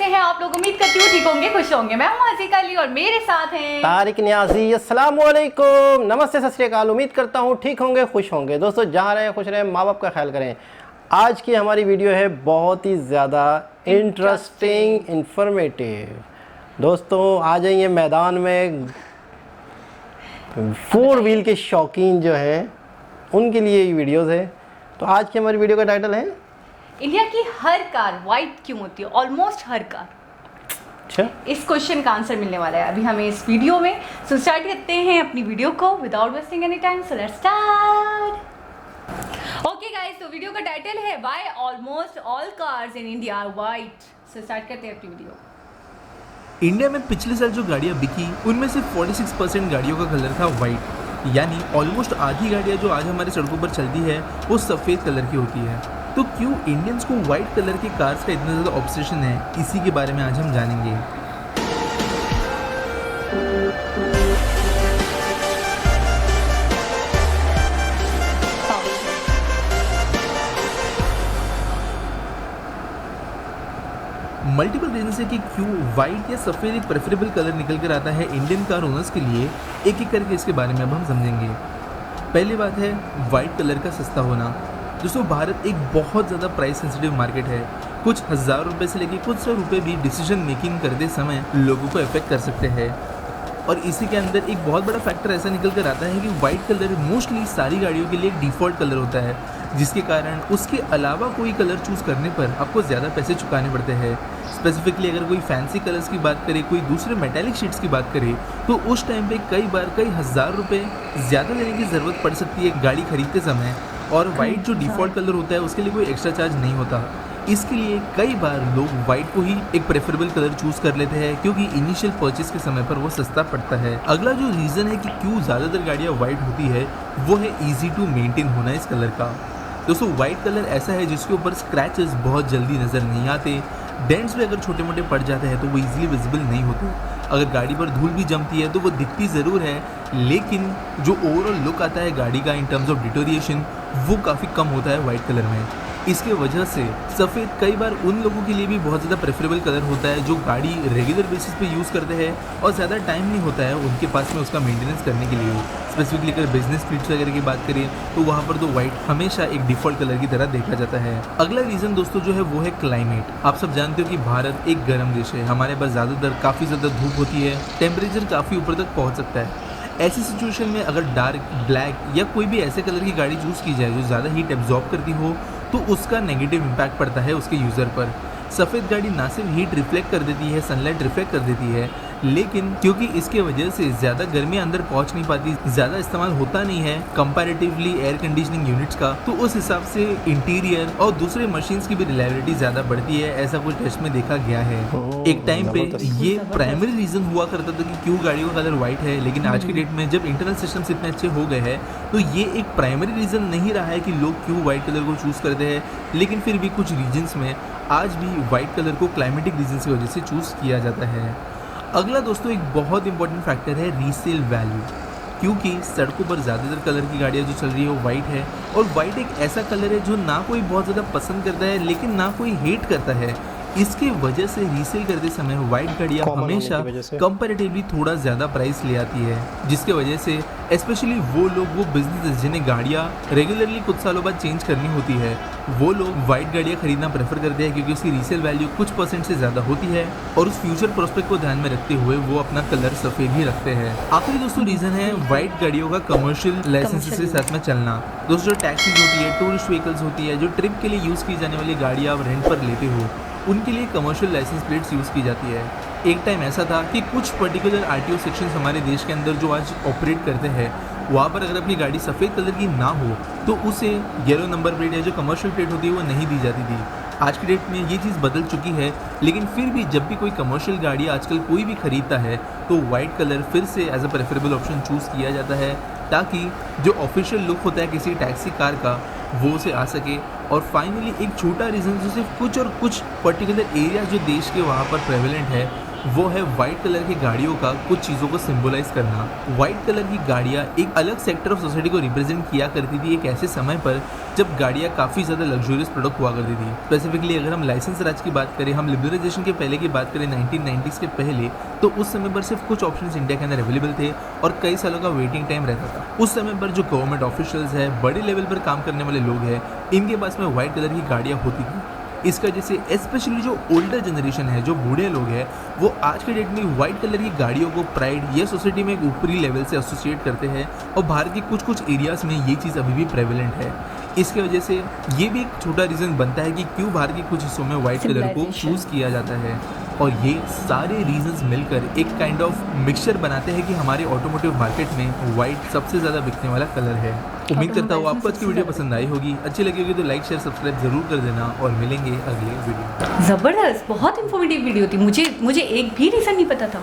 हैं आप लोग? उम्मीद करती हूँ ठीक होंगे, खुश होंगे। मैं हूँ आसिका अली और मेरे साथ हैं तारिक न्याजी। अस्सलाम वालेकुम, नमस्ते, सत श्री अकाल। उम्मीद करता हूँ ठीक होंगे, खुश होंगे। दोस्तों जहाँ रहें खुश रहें, माँ बाप का ख्याल करें। आज की हमारी वीडियो है बहुत ही ज़्यादा इंटरेस्टिंग, इंफॉर्मेटिव। दोस्तों आ जाइए मैदान में। 4 व्हील के शौकीन जो हैं उनके लिए ये वीडियोज़ है। तो आज की हमारी वीडियो का टाइटल है इंडिया की हर कार वाइट क्यों होती है? ऑलमोस्ट हर कार। अच्छा, इस क्वेश्चन का आंसर मिलने वाला है अभी हमें इस वीडियो में। सो स्टार्ट करते हैं अपनी वीडियो को without wasting any time. So let's start. Okay guys, तो वीडियो का टाइटल है why almost all cars in India are white. So start करते हैं अपनी वीडियो। इंडिया में पिछले साल जो गाड़ियां बिकी उनमें से 46% गाड़ियों का कलर था वाइट, यानी ऑलमोस्ट आधी गाड़ियां जो आज हमारे सड़कों पर चलती है वो सफ़ेद कलर की होती है। तो क्यों इंडियंस को वाइट कलर की कार्स का इतना ज़्यादा ऑब्सेशन है, इसी के बारे में आज हम जानेंगे। मल्टीपल रीजन है कि क्यों वाइट या सफ़ेद एक प्रेफरेबल कलर निकल कर आता है इंडियन कार ओनर्स के लिए। एक एक करके इसके बारे में अब हम समझेंगे। पहली बात है वाइट कलर का सस्ता होना। दोस्तों भारत एक बहुत ज़्यादा प्राइस सेंसिटिव मार्केट है। कुछ हज़ार रुपये से लेकर कुछ 100 रुपये भी डिसीजन मेकिंग करते समय लोगों को अफेक्ट कर सकते हैं। और इसी के अंदर एक बहुत बड़ा फैक्टर ऐसा निकल कर आता है कि वाइट कलर मोस्टली सारी गाड़ियों के लिए एक डिफ़ॉल्ट कलर होता है, जिसके कारण उसके अलावा कोई कलर चूज़ करने पर आपको ज़्यादा पैसे चुकाने पड़ते हैं। स्पेसिफिकली अगर कोई फैंसी कलर्स की बात करें, कोई दूसरे मेटालिक शीट्स की बात करें, तो उस टाइम पे कई बार कई हज़ार रुपये ज़्यादा लेने की ज़रूरत पड़ सकती है गाड़ी खरीदते समय। और वाइट जो डिफ़ॉल्ट कलर होता है उसके लिए कोई एक्स्ट्रा चार्ज नहीं होता। इसके लिए कई बार लोग वाइट को ही एक प्रेफरेबल कलर चूज़ कर लेते हैं, क्योंकि इनिशियल परचेज के समय पर वो सस्ता पड़ता है। अगला जो रीज़न है कि क्यों ज़्यादातर गाड़ियाँ वाइट होती है वो है ईजी टू मेंटेन होना इस कलर का। दोस्तों वाइट कलर ऐसा है जिसके ऊपर स्क्रैचेस बहुत जल्दी नज़र नहीं आते। डेंट्स भी अगर छोटे मोटे पड़ जाते हैं तो वो ईजिली विजिबल नहीं होते। अगर गाड़ी पर धूल भी जमती है तो वो दिखती ज़रूर है, लेकिन जो ओवरऑल लुक आता है गाड़ी का इन टर्म्स ऑफ डिटोरिएशन वो काफ़ी कम होता है वाइट कलर में। इसके वजह से सफ़ेद कई बार उन लोगों के लिए भी बहुत ज़्यादा प्रेफरेबल कलर होता है जो गाड़ी रेगुलर बेसिस पे यूज़ करते हैं और ज़्यादा टाइम नहीं होता है उनके पास में उसका मेंटेनेंस करने के लिए। स्पेसिफिकली अगर बिजनेस स्ट्रीट्स वगैरह की बात करें तो वहाँ पर तो वाइट हमेशा एक डिफ़ॉल्ट कलर की तरह देखा जाता है। अगला रीज़न दोस्तों जो है वो है क्लाइमेट। आप सब जानते हो कि भारत एक गर्म देश है, हमारे पास ज़्यादातर काफ़ी ज़्यादा धूप होती है, टेम्परेचर काफ़ी ऊपर तक पहुँच सकता है। ऐसी सिचुएशन में अगर डार्क, ब्लैक या कोई भी ऐसे कलर की गाड़ी चूज़ की जाए जो ज़्यादा हीट एब्जॉर्ब करती हो तो उसका नेगेटिव इम्पैक्ट पड़ता है उसके यूज़र पर। सफ़ेद गाड़ी ना सिर्फ हीट रिफ्लेक्ट कर देती है, सनलाइट रिफ्लेक्ट कर देती है, लेकिन क्योंकि इसके वजह से ज़्यादा गर्मी अंदर पहुंच नहीं पाती, ज़्यादा इस्तेमाल होता नहीं है कंपैरेटिवली एयर कंडीशनिंग यूनिट्स का, तो उस हिसाब से इंटीरियर और दूसरे मशीन्स की भी रिलायबिलिटी ज़्यादा बढ़ती है। ऐसा कुछ टेस्ट में देखा गया है। एक टाइम पे ये प्राइमरी रीज़न हुआ करता था कि क्यों गाड़ियों का कलर वाइट है, लेकिन आज की डेट में जब इंटरनल सिस्टम्स इतने अच्छे हो गए हैं तो ये एक प्राइमरी रीज़न नहीं रहा है कि लोग क्यों वाइट कलर को चूज़ करते हैं। लेकिन फिर भी कुछ रीजन्स में आज भी वाइट कलर को क्लाइमेटिक रीजन की वजह से चूज़ किया जाता है। अगला दोस्तों एक बहुत इंपॉर्टेंट फैक्टर है रीसेल वैल्यू, क्योंकि सड़कों पर ज़्यादातर कलर की गाड़ियाँ जो चल रही है वो वाइट है, और वाइट एक ऐसा कलर है जो ना कोई बहुत ज़्यादा पसंद करता है लेकिन ना कोई हेट करता है। इसके वजह से रीसेल करते समय वाइट गाड़ियाँ हमेशा कंपैरेटिवली थोड़ा ज़्यादा प्राइस ले आती है, जिसके वजह से स्पेशली वो लोग, वो बिजनेस जिन्हें गाड़ियाँ रेगुलरली कुछ सालों बाद चेंज करनी होती है, वो लोग वाइट गाड़ियाँ खरीदना प्रेफर करते हैं, क्योंकि उसकी रीसेल वैल्यू कुछ % से ज़्यादा होती है और उस फ्यूचर प्रोस्पेक्ट को ध्यान में रखते हुए वो अपना कलर सफ़ेद ही रखते हैं। आखिरी दोस्तों रीज़न है वाइट गाड़ियों का कमर्शियल लाइसेंसेस के साथ में चलना। दोस्तों जो टैक्सीज होती है, टूरिस्ट व्हीकल्स होती है, जो ट्रिप के लिए यूज़ की जाने वाली गाड़ियाँ आप रेंट पर लेते हो, उनके लिए कमर्शियल लाइसेंस प्लेट्स यूज़ की जाती है। एक टाइम ऐसा था कि कुछ पर्टिकुलर आरटीओ सेक्शंस हमारे देश के अंदर जो आज ऑपरेट करते हैं, वहाँ पर अगर अपनी गाड़ी सफ़ेद कलर की ना हो तो उसे येलो नंबर प्लेट या जो कमर्शियल प्लेट होती है वो नहीं दी जाती थी। आज की डेट में ये चीज़ बदल चुकी है, लेकिन फिर भी जब भी कोई कमर्शियल गाड़ी आजकल कोई भी ख़रीदता है तो वाइट कलर फिर से as a preferable option choose किया जाता है, ताकि जो ऑफिशियल लुक होता है किसी टैक्सी कार का वो उसे आ सके। और फाइनली एक छोटा रीज़न जो सिर्फ कुछ पर्टिकुलर एरिया जो देश के वहाँ पर प्रेवलेंट है वो है वाइट कलर की गाड़ियों का कुछ चीज़ों को सिंबलाइज करना। वाइट कलर की गाड़ियाँ एक अलग सेक्टर ऑफ सोसाइटी को रिप्रेजेंट किया करती थी एक ऐसे समय पर जब गाड़ियाँ काफ़ी ज़्यादा लग्जूरियस प्रोडक्ट हुआ करती थी। स्पेसिफिकली अगर हम लाइसेंस राज की बात करें, हम लिबरलाइजेशन के पहले की बात करें 1990s के पहले, तो उस समय पर सिर्फ कुछ ऑप्शंस इंडिया के अंदर अवेलेबल थे और कई सालों का वेटिंग टाइम रहता था। उस समय पर जो गवर्नमेंट ऑफिशियल्स है, बड़े लेवल पर काम करने वाले लोग हैं, इनके पास में वाइट कलर की गाड़ियाँ होती थी। इसका जैसे स्पेशली जो ओल्डर जनरेशन है, जो बूढ़े लोग हैं, वो आज के डेट में वाइट कलर की गाड़ियों को प्राइड या सोसाइटी में एक ऊपरी लेवल से एसोसिएट करते हैं और बाहर के कुछ कुछ एरियाज़ में ये चीज़ अभी भी प्रेवलेंट है। इसके वजह से ये भी एक छोटा रीज़न बनता है कि क्यों बाहर के कुछ हिस्सों में वाइट कलर को चूज़ किया जाता है। और ये सारे रीजंस मिलकर एक काइंड ऑफ मिक्सचर बनाते हैं कि हमारे ऑटोमोटिव मार्केट में वाइट सबसे ज़्यादा बिकने वाला कलर है। उम्मीद करता हूँ आपको आज की वीडियो पसंद आई होगी। अच्छी लगी होगी तो लाइक शेयर सब्सक्राइब जरूर कर देना और मिलेंगे अगले वीडियो। जबरदस्त, बहुत इंफॉर्मेटिव वीडियो थी। मुझे एक भी रीज़न नहीं पता था।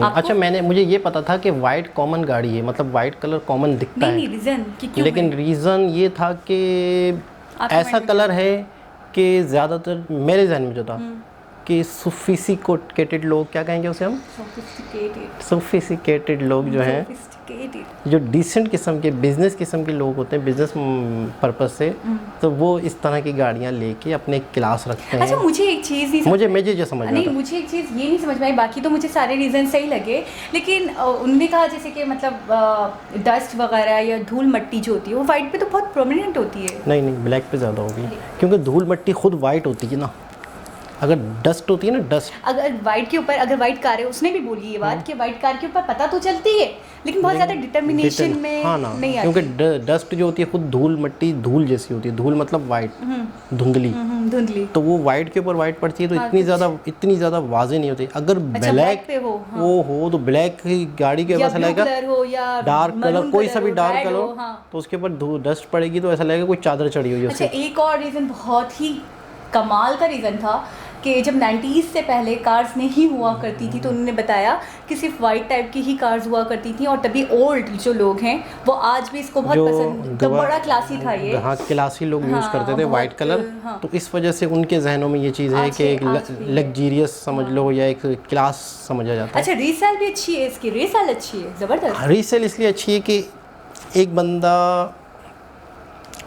अच्छा, मुझे ये पता था कि वाइट कॉमन गाड़ी है, मतलब वाइट कलर कॉमन दिखता है। नहीं रीज़न कि क्यों, लेकिन रीज़न ये था कि ऐसा कलर है कि ज़्यादातर मेरे जहन में जो था कि सोफिस्टिकेटेड लोग, क्या कहेंगे उसे हम, सोफिस्टिकेटेड लोग जो हैं, जो डिसेंट किस्म के बिजनेस किस्म के लोग होते हैं, बिजनेस पर्पस से, तो वो इस तरह की गाड़ियाँ लेके अपने क्लास रखते हैं। अच्छा, मुझे एक चीज़ नहीं मुझे जो समझ नहीं, मुझे एक चीज़ ये नहीं समझ में आई। बाकी तो मुझे सारे रीज़न सही लगे, लेकिन उन्होंने कहा जैसे कि मतलब डस्ट वगैरह या धूल मट्टी जो होती है वो वाइट पे तो बहुत प्रोमिनेंट होती है। नहीं, ब्लैक पे ज़्यादा होगी, क्योंकि धूल मट्टी खुद वाइट होती है ना। अगर डस्ट होती है ना, डस्ट, अगर वाइट के ऊपर, अगर वाइट कार है, उसने भी बोली ये बात कि वाइट कार के ऊपर पता तो चलती है लेकिन बहुत ज़्यादा डिटर्मिनेशन में नहीं आती, क्योंकि डस्ट जो होती है खुद धूल मट्टी धूल जैसी होती है। धूल मतलब वाइट, धुंधली, तो वो वाइट के ऊपर वाइट पड़ती है तो इतनी ज़्यादा वाजे नहीं होती। अगर ब्लैक पे हो तो ब्लैक की गाड़ी के ऊपर ऐसा लगेगा, डार्क कलर, कोई सा भी डार्क कलर, तो उसके ऊपर डस्ट पड़ेगी तो ऐसा लगेगा कोई चादर चढ़ी हुई है। अच्छा, एक और रीज़न बहुत ही कमाल का रीज़न था कि जब 90s से पहले कार्स नहीं हुआ करती थी तो उन्होंने बताया कि सिर्फ वाइट टाइप की ही कार्स हुआ करती थी और तभी ओल्ड जो लोग हैं वो आज भी इसको बहुत पसंद, तो बड़ा क्लासी था ये। हाँ, क्लासी लोग यूज़ करते थे वाइट कलर, तो इस वजह से उनके जहनों में ये चीज़ है कि एक लग्जरियस समझ लो या एक क्लास समझा जाता है। अच्छा, रीसेल भी अच्छी है इसकी, रीसेल अच्छी है, ज़बरदस्त। रीसेल इसलिए अच्छी है कि एक बंदा,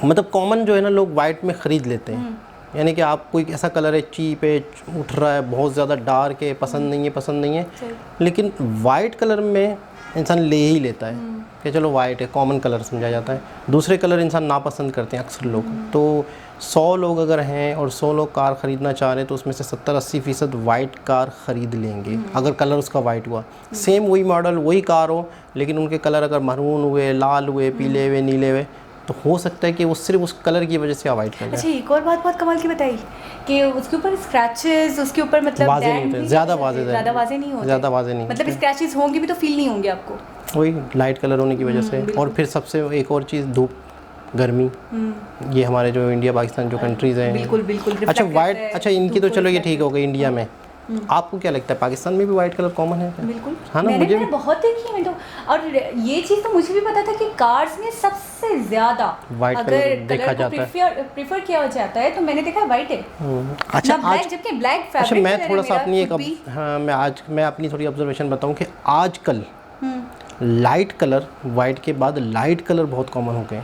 मतलब कॉमन जो है ना, लोग वाइट में ख़रीद लेते हैं। यानी कि आप कोई ऐसा कलर है, चीप है, उठ रहा है, बहुत ज़्यादा डार्क है, पसंद नहीं है, लेकिन वाइट कलर में इंसान ले ही लेता है कि चलो वाइट है, कॉमन कलर समझा जाता है। दूसरे कलर इंसान नापसंद करते हैं अक्सर लोग। तो 100 लोग अगर हैं और 100 लोग कार ख़रीदना चाह रहे हैं तो उसमें से 70-80% वाइट कार ख़रीद लेंगे अगर कलर उसका वाइट हुआ। सेम वही मॉडल, वही कार हो, लेकिन उनके कलर अगर मरून हुए, लाल हुए, पीले हुए, नीले हुए, तो हो सकता है कि वो सिर्फ उस कलर की वजह से अवॉइड कर जाए। अच्छा, एक और बात बहुत कमाल की बताई कि उसके ऊपर स्क्रैचेस, उसके ऊपर मतलब वाजे नहीं होते, ज़्यादा वाजे नहीं, मतलब स्क्रैचेस होंगे भी तो फील नहीं होंगे आपको, वही लाइट कलर होने की वजह से। और फिर सबसे एक और चीज़, धूप, गर्मी, ये हमारे जो इंडिया पाकिस्तान जो कंट्रीज़ हैं, बिल्कुल। अच्छा वाइट, अच्छा इनकी तो चलो ये ठीक हो गई इंडिया में। आपको क्या लगता है पाकिस्तान में भी वाइट कलर कॉमन है? बिल्कुल, हाँ ना, मैंने बहुत देखी है तो। और ये चीज़ तो मुझे भी पता था कि कार्स में सबसे ज़्यादा वाइट कलर देखा जाता है, प्रेफर किया जाता है, तो मैंने देखा वाइट है। अच्छा, आज जबकि ब्लैक फैब्रिक। अच्छा, मैं थोड़ा सा अपनी मैं अपनी थोड़ी ऑब्जर्वेशन बताऊं कि आजकल लाइट कलर, वाइट के बाद लाइट कलर बहुत कॉमन हो गए,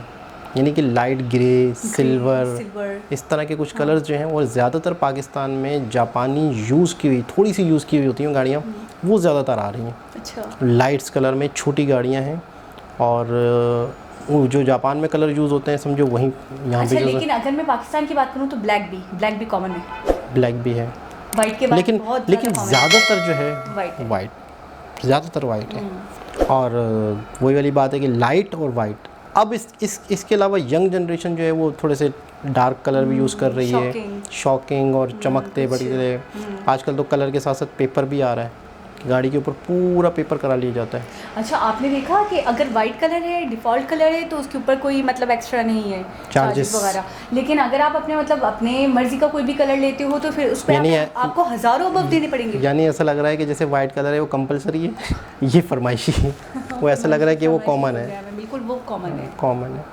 यानी कि लाइट ग्रे, सिल्वर, इस तरह के कुछ कलर्स जो हैं, और ज़्यादातर पाकिस्तान में जापानी यूज़ की हुई, थोड़ी सी यूज़ की हुई होती हैं गाड़ियाँ, वो ज़्यादातर आ रही हैं। अच्छा, लाइट्स कलर में छोटी गाड़ियाँ हैं, और जो जापान में कलर यूज़ होते हैं समझो वहीं यहाँ अच्छा, भी। लेकिन अगर मैं पाकिस्तान की बात करूँ तो ब्लैक भी कॉमन है, ब्लैक भी है वाइट के बाद, लेकिन ज़्यादातर जो है वाइट, ज़्यादातर वाइट है। और वही वाली बात है कि लाइट और वाइट। अब इसके अलावा यंग जनरेशन जो है वो थोड़े से डार्क कलर भी यूज़ कर रही है, शॉकिंग और चमकते बड़ी। आजकल तो कलर के साथ साथ पेपर भी आ रहा है, गाड़ी के ऊपर पूरा पेपर करा लिया जाता है। अच्छा, आपने देखा कि अगर वाइट कलर है, डिफ़ॉल्ट कलर है, तो उसके ऊपर कोई मतलब एक्स्ट्रा नहीं है चार्जेस वगैरह, लेकिन अगर आप अपने मर्जी का कोई भी कलर लेते हो तो फिर उस पर आपको हज़ारों अबव देने पड़ेंगे। यानी ऐसा लग रहा है कि जैसे वाइट कलर है वो कंपलसरी है, ये फरमाइशी है, वो ऐसा लग रहा है कि वो कॉमन है। बिल्कुल, वो कॉमन है।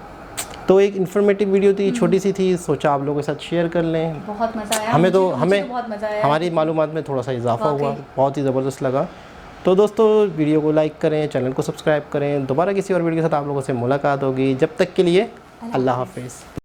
तो तो एक इन्फॉर्मेटिव वीडियो थी, छोटी सी थी, सोचा आप लोगों के साथ शेयर कर लें। बहुत मज़ा आया हमें तो मुझे बहुत मज़ा आया। हमारी मालूमात में थोड़ा सा इजाफा हुआ, वाकई। बहुत ही ज़बरदस्त लगा। तो दोस्तों वीडियो को लाइक करें, चैनल को सब्सक्राइब करें। दोबारा किसी और वीडियो के साथ आप लोगों से मुलाकात होगी। जब तक के लिए अल्लाह हाफिज़।